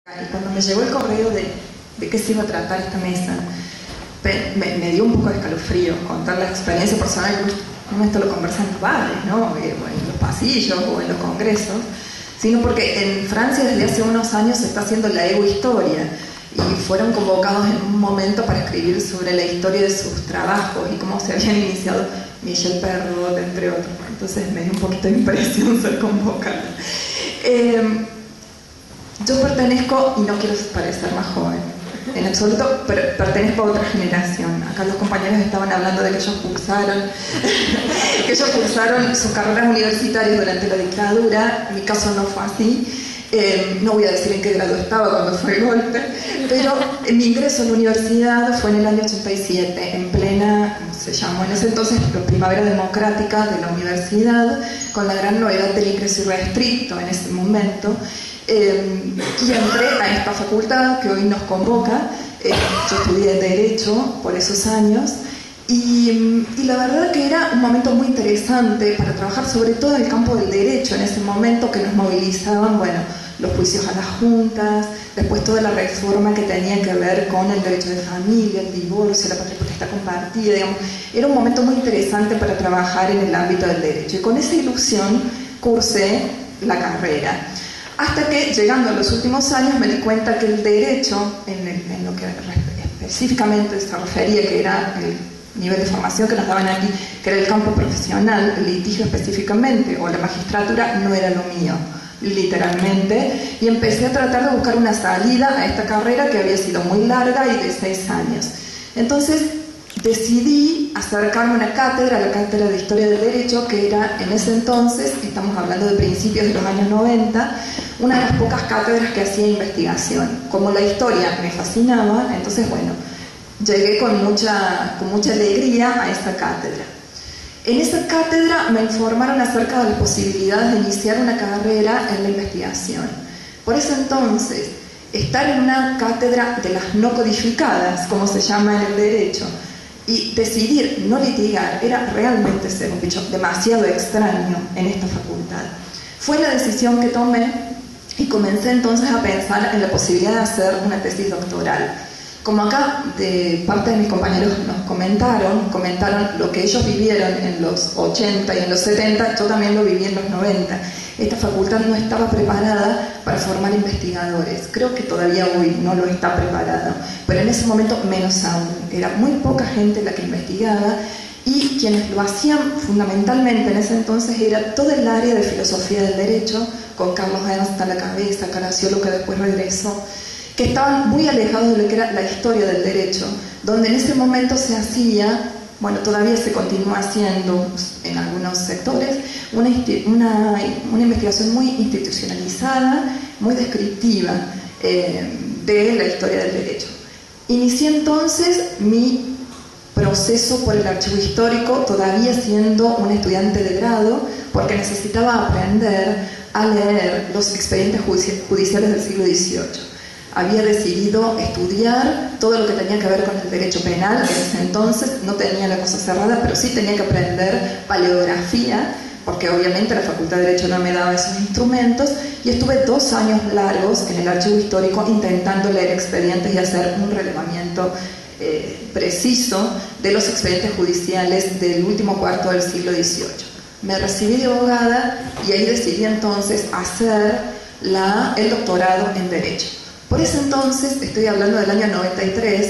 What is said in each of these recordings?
Y cuando me llegó el correo de qué se iba a tratar esta mesa, me dio un poco de escalofrío contar la experiencia personal. No esto lo conversan en los bares, ¿no? En los pasillos o en los congresos, sino porque en Francia desde hace unos años se está haciendo la egohistoria y fueron convocados en un momento para escribir sobre la historia de sus trabajos y cómo se habían iniciado Michel Perrault, entre otros. Entonces me dio un poquito de impresión ser convocada. Yo pertenezco, y no quiero parecer más joven, en absoluto, pero pertenezco a otra generación. Acá los compañeros estaban hablando de que ellos cursaron sus carreras universitarias durante la dictadura. En mi caso no fue así. No voy a decir en qué grado estaba cuando fue el golpe, pero mi ingreso a la universidad fue en el año 87, en plena, ¿cómo se llamó en ese entonces? Primavera democrática de la universidad, con la gran novedad del ingreso irrestricto en ese momento. Y entré a esta facultad que hoy nos convoca. Yo estudié Derecho por esos años y la verdad que era un momento muy interesante para trabajar sobre todo en el campo del derecho en ese momento, que nos movilizaban, bueno, los juicios a las juntas, después toda la reforma que tenía que ver con el derecho de familia, el divorcio, la patria potestad compartida, digamos. Era un momento muy interesante para trabajar en el ámbito del derecho, y con esa ilusión cursé la carrera. Hasta que, llegando a los últimos años, me di cuenta que el derecho, en lo que específicamente se refería, que era el nivel de formación que nos daban aquí, que era el campo profesional, el litigio específicamente, o la magistratura, no era lo mío, literalmente, y empecé a tratar de buscar una salida a esta carrera que había sido muy larga y de 6 años. Entonces, decidí acercarme a una cátedra, la cátedra de Historia del Derecho, que era en ese entonces, estamos hablando de principios de los años 90, una de las pocas cátedras que hacía investigación. Como la historia me fascinaba, entonces bueno, llegué con mucha alegría a esta cátedra. En esa cátedra me informaron acerca de las posibilidades de iniciar una carrera en la investigación. Por ese entonces, estar en una cátedra de las no codificadas, como se llama en el derecho, y decidir no litigar era realmente ser un bicho demasiado extraño en esta facultad. Fue la decisión que tomé y comencé entonces a pensar en la posibilidad de hacer una tesis doctoral. Como acá de parte de mis compañeros nos comentaron lo que ellos vivieron en los 80 y en los 70, yo también lo viví en los 90. Esta facultad no estaba preparada para formar investigadores. Creo que todavía hoy no lo está preparada, pero en ese momento menos aún. Era muy poca gente la que investigaba, y quienes lo hacían fundamentalmente en ese entonces era todo el área de filosofía del derecho, con Carlos Ernst a la cabeza, Caracciolo, que después regresó, que estaban muy alejados de lo que era la historia del derecho, donde en ese momento se hacía, bueno, todavía se continúa haciendo en algunos sectores, una investigación muy institucionalizada, muy descriptiva de la historia del derecho. Inicié entonces mi proceso por el archivo histórico, todavía siendo una estudiante de grado, porque necesitaba aprender a leer los expedientes judiciales del siglo XVIII. Había decidido estudiar todo lo que tenía que ver con el derecho penal. En ese entonces no tenía la cosa cerrada, pero sí tenía que aprender paleografía, porque obviamente la Facultad de Derecho no me daba esos instrumentos, y estuve 2 años largos en el archivo histórico intentando leer expedientes y hacer un relevamiento preciso de los expedientes judiciales del último cuarto del siglo XVIII. Me recibí de abogada y ahí decidí entonces hacer el doctorado en Derecho. Por ese entonces, estoy hablando del año 93,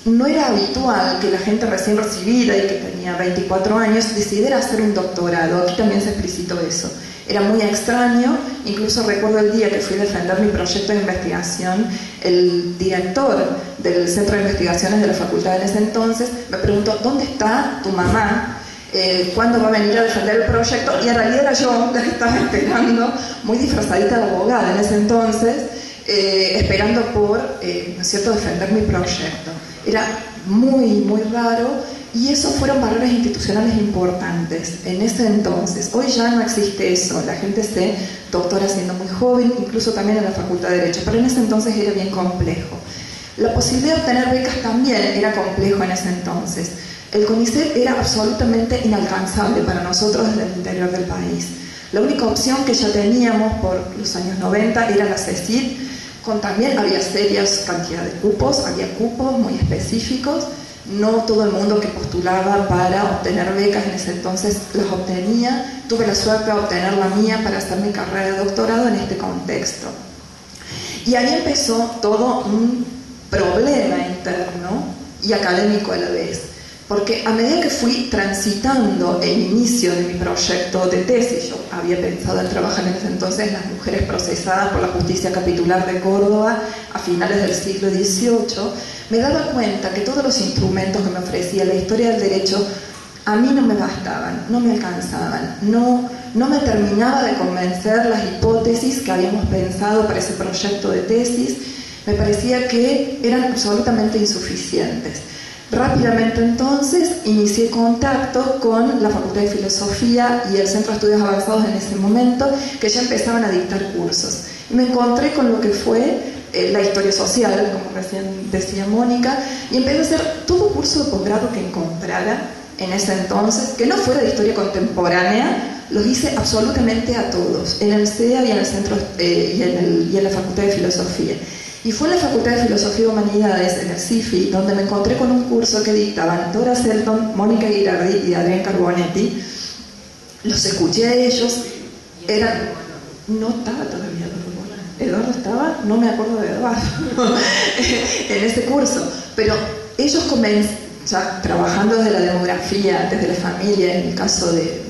no era habitual que la gente recién recibida y que tenía 24 años decidiera hacer un doctorado. Aquí también se explicitó eso. Era muy extraño. Incluso recuerdo el día que fui a defender mi proyecto de investigación, el director del Centro de Investigaciones de la facultad en ese entonces me preguntó: ¿dónde está tu mamá? ¿Cuándo va a venir a defender el proyecto? Y en realidad era yo la que estaba esperando, muy disfrazadita de abogada en ese entonces, esperando por, ¿no es cierto?, defender mi proyecto. Era muy raro, y eso fueron barreras institucionales importantes en ese entonces. Hoy ya no existe eso, la gente se doctora siendo muy joven, incluso también en la Facultad de Derecho, pero en ese entonces era bien complejo. La posibilidad de obtener becas también era complejo en ese entonces. El CONICET era absolutamente inalcanzable para nosotros desde el interior del país. La única opción que ya teníamos por los años 90 era la CECID, también había serias cantidad de cupos, había cupos muy específicos. No todo el mundo que postulaba para obtener becas en ese entonces las obtenía. Tuve la suerte de obtener la mía para hacer mi carrera de doctorado en este contexto. Y ahí empezó todo un problema interno y académico a la vez. Porque a medida que fui transitando el inicio de mi proyecto de tesis, yo había pensado en trabajar en ese entonces las mujeres procesadas por la justicia capitular de Córdoba a finales del siglo XVIII, me daba cuenta que todos los instrumentos que me ofrecía la historia del derecho a mí no me bastaban, no me alcanzaban, no me terminaba de convencer las hipótesis que habíamos pensado para ese proyecto de tesis, me parecía que eran absolutamente insuficientes. Rápidamente entonces inicié contacto con la Facultad de Filosofía y el Centro de Estudios Avanzados en ese momento, que ya empezaban a dictar cursos. Y me encontré con lo que fue la historia social, como recién decía Mónica, y empecé a hacer todo curso de posgrado que encontrara en ese entonces, que no fuera de historia contemporánea, los hice absolutamente a todos, en el CEA y en el Centro y en la Facultad de Filosofía. Y fue en la Facultad de Filosofía y Humanidades, en el CIFI, donde me encontré con un curso que dictaban Dora Selton, Mónica Girardi y Adrián Carbonetti. Los escuché a ellos, no estaba todavía Eduardo estaba, no me acuerdo de Eduardo, en ese curso, pero ellos ya trabajando desde la demografía, desde la familia, en el caso de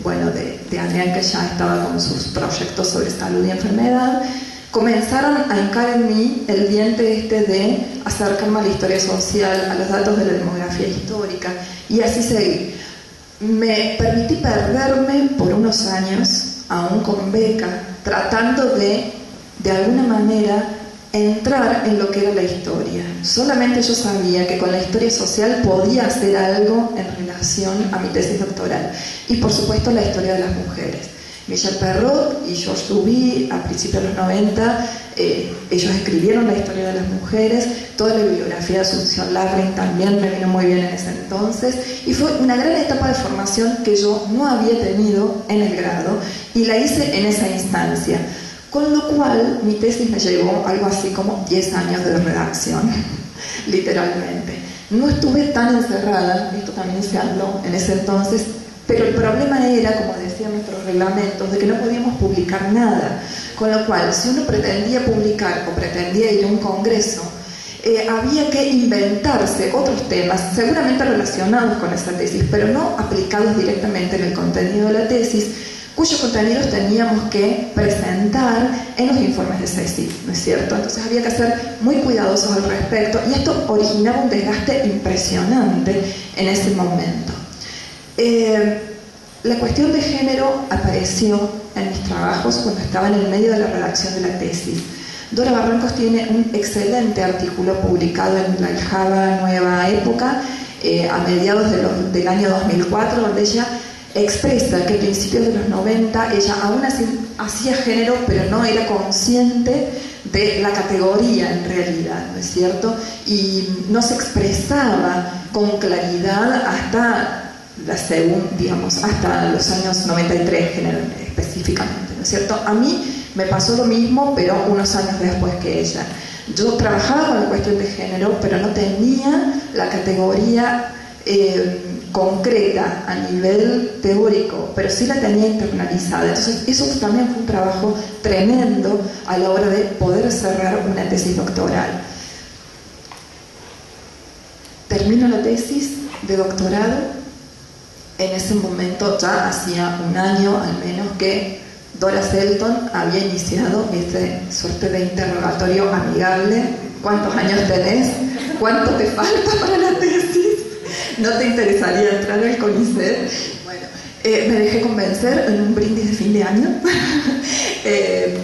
Adrián, que ya estaba con sus proyectos sobre salud y enfermedad, comenzaron a hincar en mí el diente de acercarme a la historia social, a los datos de la demografía histórica, y así seguí. Me permití perderme por unos años, aún con beca, tratando de alguna manera, entrar en lo que era la historia. Solamente yo sabía que con la historia social podía hacer algo en relación a mi tesis doctoral. Y por supuesto la historia de las mujeres. Michel Perrot y Georges Duby, a principios de los 90, ellos escribieron la historia de las mujeres. Toda la bibliografía de Asunción Larraín también me vino muy bien en ese entonces, y fue una gran etapa de formación que yo no había tenido en el grado, y la hice en esa instancia, con lo cual mi tesis me llevó algo así como 10 años de redacción, literalmente. No estuve tan encerrada, esto también se habló en ese entonces, pero el problema era, como decían nuestros reglamentos, de que no podíamos publicar nada, con lo cual, si uno pretendía publicar o pretendía ir a un congreso, había que inventarse otros temas, seguramente relacionados con esa tesis, pero no aplicados directamente en el contenido de la tesis, cuyos contenidos teníamos que presentar en los informes de CECID, ¿no es cierto? Entonces había que ser muy cuidadosos al respecto, y esto originaba un desgaste impresionante en ese momento. La cuestión de género apareció en mis trabajos cuando estaba en el medio de la redacción de la tesis. Dora Barrancos tiene un excelente artículo publicado en la Aljaba Nueva Época a mediados del año 2004, donde ella expresa que a principios de los 90 ella aún así hacía género, pero no era consciente de la categoría en realidad, ¿no es cierto? Y no se expresaba con claridad hasta hasta los años 93 específicamente, ¿no es cierto? A mí me pasó lo mismo, pero unos años después que ella. Yo trabajaba con la cuestión de género, pero no tenía la categoría concreta a nivel teórico, pero sí la tenía internalizada. Entonces eso también fue un trabajo tremendo a la hora de poder cerrar una tesis doctoral. Termino la tesis de doctorado. En ese momento, ya hacía un año al menos, que Dora Selton había iniciado esta suerte de interrogatorio amigable. ¿Cuántos años tenés? ¿Cuánto te falta para la tesis? ¿No te interesaría entrar al CONICET? Bueno, me dejé convencer en un brindis de fin de año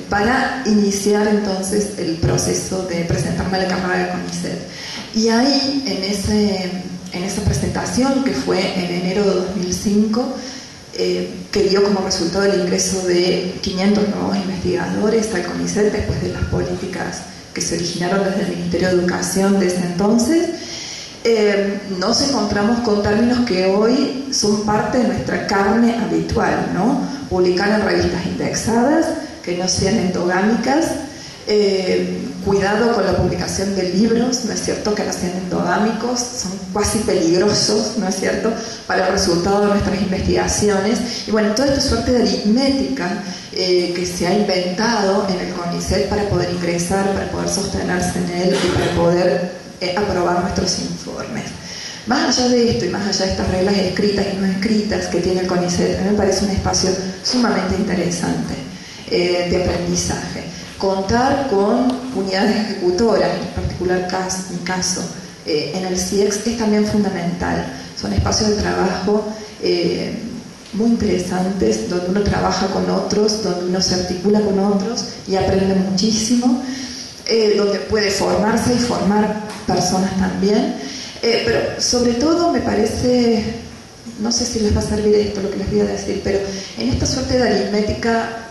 para iniciar entonces el proceso de presentarme a la Cámara del CONICET. Y ahí, en esa presentación, que fue en enero de 2005, que dio como resultado el ingreso de 500 nuevos investigadores al CONICET después de las políticas que se originaron desde el Ministerio de Educación de ese entonces, nos encontramos con términos que hoy son parte de nuestra carne habitual, ¿no? publicar en revistas indexadas, que no sean endogámicas, cuidado con la publicación de libros, ¿no es cierto?, que no sean endogámicos, son casi peligrosos, ¿no es cierto?, para el resultado de nuestras investigaciones. Y bueno, toda esta suerte de aritmética que se ha inventado en el CONICET para poder ingresar, para poder sostenerse en él y para poder aprobar nuestros informes. Más allá de esto y más allá de estas reglas escritas y no escritas que tiene el CONICET, a mí me parece un espacio sumamente interesante de aprendizaje. Contar con unidades ejecutoras, en particular mi caso, en el CIEX es también fundamental. Son espacios de trabajo muy interesantes, donde uno trabaja con otros, donde uno se articula con otros y aprende muchísimo, donde puede formarse y formar personas también. Pero sobre todo me parece, no sé si les va a servir esto lo que les voy a decir, pero en esta suerte de aritmética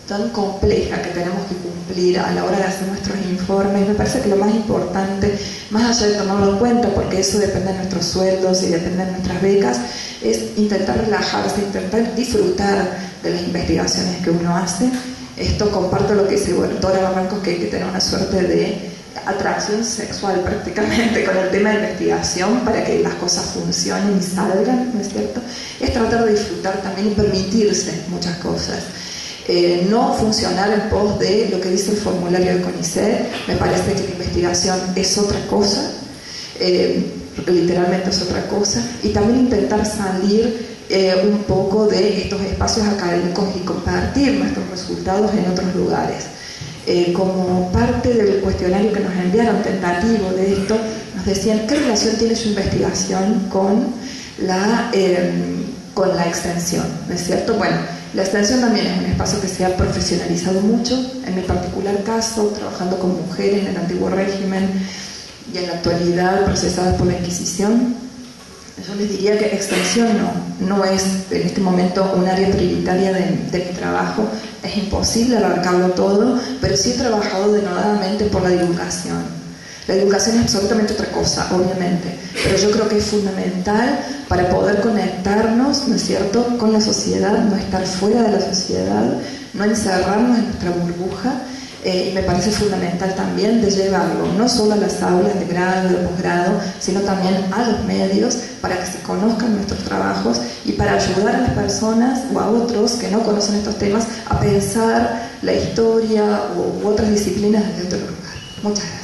tan compleja que tenemos que cumplir a la hora de hacer nuestros informes, me parece que lo más importante, más allá de tomarlo en cuenta, porque eso depende de nuestros sueldos y depende de nuestras becas, es intentar relajarse, intentar disfrutar de las investigaciones que uno hace. Esto comparto lo que dice Dora Barrancos, que hay que tener una suerte de atracción sexual prácticamente con el tema de investigación para que las cosas funcionen y salgan, ¿no es cierto? Es tratar de disfrutar también y permitirse muchas cosas. No funcionar en pos de lo que dice el formulario de CONICET. Me parece que la investigación es otra cosa, literalmente es otra cosa, y también intentar salir un poco de estos espacios académicos y compartir nuestros resultados en otros lugares. Como parte del cuestionario que nos enviaron tentativo de esto, nos decían qué relación tiene su investigación con la extensión, ¿no es cierto? Bueno, la extensión también es un espacio que se ha profesionalizado mucho. En mi particular caso, trabajando con mujeres en el antiguo régimen y en la actualidad procesadas por la Inquisición, yo les diría que extensión no es en este momento un área prioritaria de mi trabajo. Es imposible abarcarlo todo, pero sí he trabajado denodadamente por la divulgación. La divulgación es absolutamente otra cosa, obviamente, pero yo creo que es fundamental para poder conectarnos, ¿no es cierto?, con la sociedad, no estar fuera de la sociedad, no encerrarnos en nuestra burbuja, y me parece fundamental también de llevarlo no solo a las aulas de grado, de posgrado, sino también a los medios para que se conozcan nuestros trabajos y para ayudar a las personas o a otros que no conocen estos temas a pensar la historia u otras disciplinas desde otro lugar. Muchas gracias.